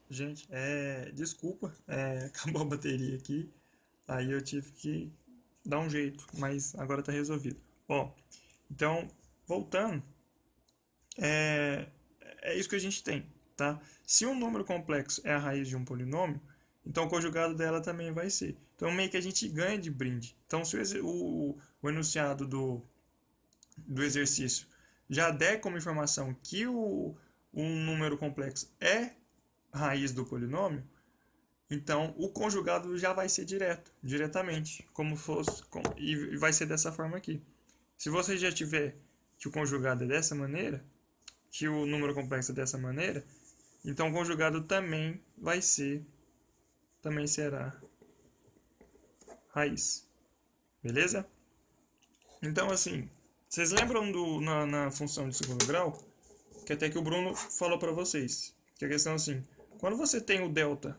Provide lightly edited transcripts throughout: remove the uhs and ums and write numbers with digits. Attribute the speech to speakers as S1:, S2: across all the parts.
S1: Gente, desculpa, acabou a bateria aqui, aí eu tive que dar um jeito, mas agora tá resolvido. Bom, então, voltando, é, é isso que a gente tem, tá? Se um número complexo é a raiz de um polinômio, então o conjugado dela também vai ser. Então, meio que a gente ganha de brinde. Então, se o enunciado do exercício já der como informação que um número complexo é raiz do polinômio, então o conjugado já vai ser diretamente, como fosse, e vai ser dessa forma aqui. Se você já tiver que o conjugado é dessa maneira, que o número complexo é dessa maneira, então o conjugado também será raiz. Beleza? Então assim, vocês lembram na função de segundo grau, que até que o Bruno falou para vocês, que a questão é assim, quando você tem o delta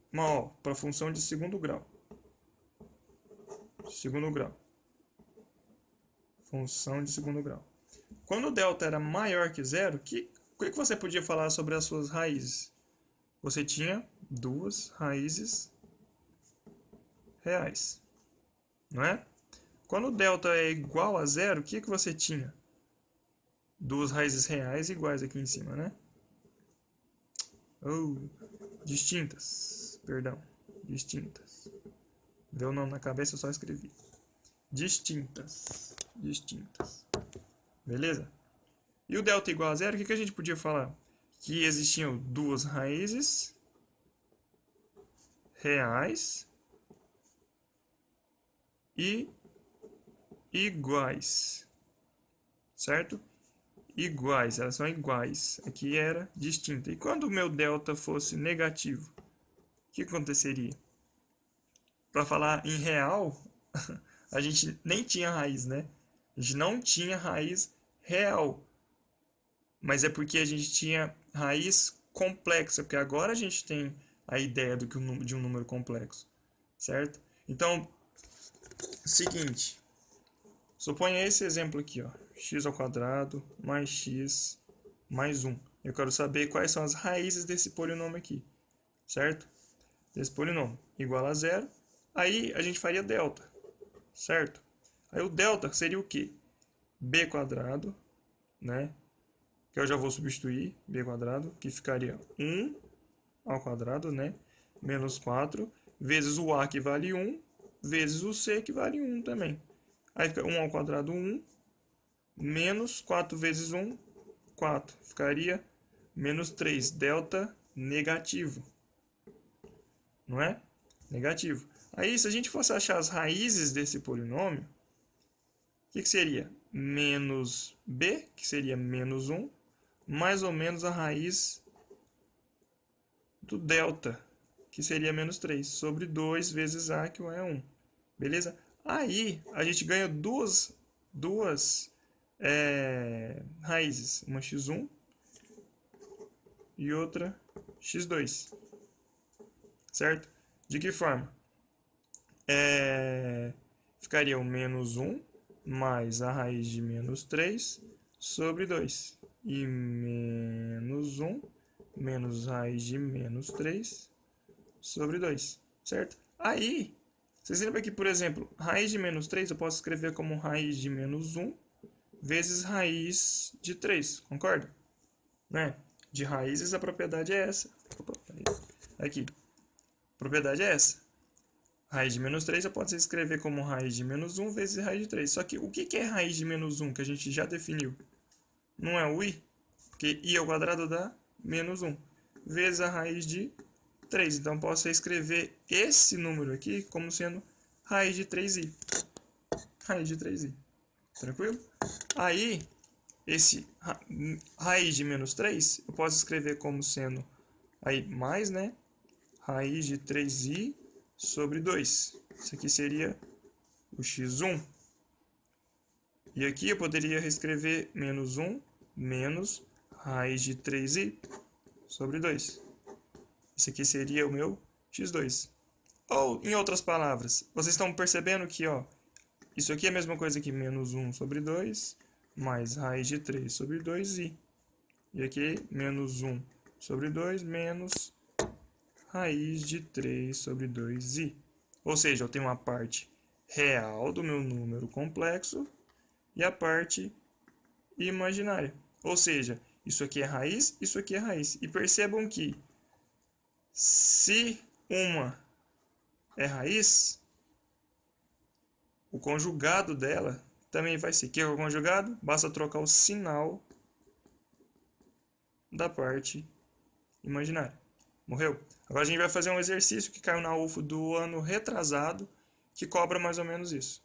S1: maior para a função de segundo grau, função de segundo grau. Quando o delta era maior que zero, o que você podia falar sobre as suas raízes? Você tinha duas raízes reais, não é? Quando o delta é igual a zero, o que você tinha? Duas raízes reais iguais aqui em cima, né? Ou distintas, perdão, distintas. Deu não na cabeça, eu só escrevi. Distintas. Beleza? E o delta igual a zero, o que a gente podia falar? Que existiam duas raízes reais e iguais, certo? Iguais, elas são iguais. Aqui era distinta. E quando o meu delta fosse negativo, o que aconteceria? Para falar em real, a gente nem tinha raiz, né? A gente não tinha raiz real. Mas é porque a gente tinha raiz complexa, porque agora a gente tem a ideia de um número complexo, certo? Então, seguinte, suponha esse exemplo aqui, ó, x ao quadrado mais x mais 1. Eu quero saber quais são as raízes desse polinômio aqui, certo? Desse polinômio igual a zero. Aí a gente faria delta, certo? Aí o delta seria o quê? B quadrado, né? Que eu já vou substituir, b quadrado, que ficaria 1 ao quadrado, né? Menos 4, vezes o a que vale 1, vezes o c que vale 1 também. Aí fica 1 ao quadrado 1, menos 4 vezes 1, 4. Ficaria menos 3, delta negativo, não é? Negativo. Aí, se a gente fosse achar as raízes desse polinômio, o que seria? Menos b, que seria menos 1, mais ou menos a raiz do delta, que seria menos 3, sobre 2 vezes a, que é 1. Beleza? Aí, a gente ganha duas raízes. Uma x1 e outra x2. Certo? De que forma? Ficaria o menos 1 mais a raiz de menos 3 sobre 2. E menos 1 menos raiz de menos 3 sobre 2, certo? Aí, vocês lembram que, por exemplo, raiz de menos 3 eu posso escrever como raiz de menos 1 vezes raiz de 3, concorda? Né? De raízes a propriedade é essa. Opa, aqui, a propriedade é essa. Raiz de menos 3 eu posso escrever como raiz de menos 1 vezes raiz de 3. Só que o que é raiz de menos 1 que a gente já definiu? Não é o i? Porque i ao quadrado dá menos 1 vezes a raiz de 3. Então posso escrever esse número aqui como sendo raiz de 3i. Raiz de 3i. Tranquilo? Aí, esse raiz de menos 3, eu posso escrever como sendo aí mais, né? Raiz de 3i sobre 2. Isso aqui seria o x1. E aqui eu poderia reescrever menos 1 menos raiz de 3i sobre 2. Esse aqui seria o meu x2. Ou, em outras palavras, vocês estão percebendo que ó, isso aqui é a mesma coisa que menos 1 sobre 2 mais raiz de 3 sobre 2i. E aqui menos 1 sobre 2 menos raiz de 3 sobre 2i. Ou seja, eu tenho uma parte real do meu número complexo e a parte imaginária. Ou seja, isso aqui é raiz, isso aqui é raiz. E percebam que se uma é raiz, o conjugado dela também vai ser. O que é o conjugado? Basta trocar o sinal da parte imaginária. Morreu? Agora a gente vai fazer um exercício que caiu na UFO do ano retrasado, que cobra mais ou menos isso.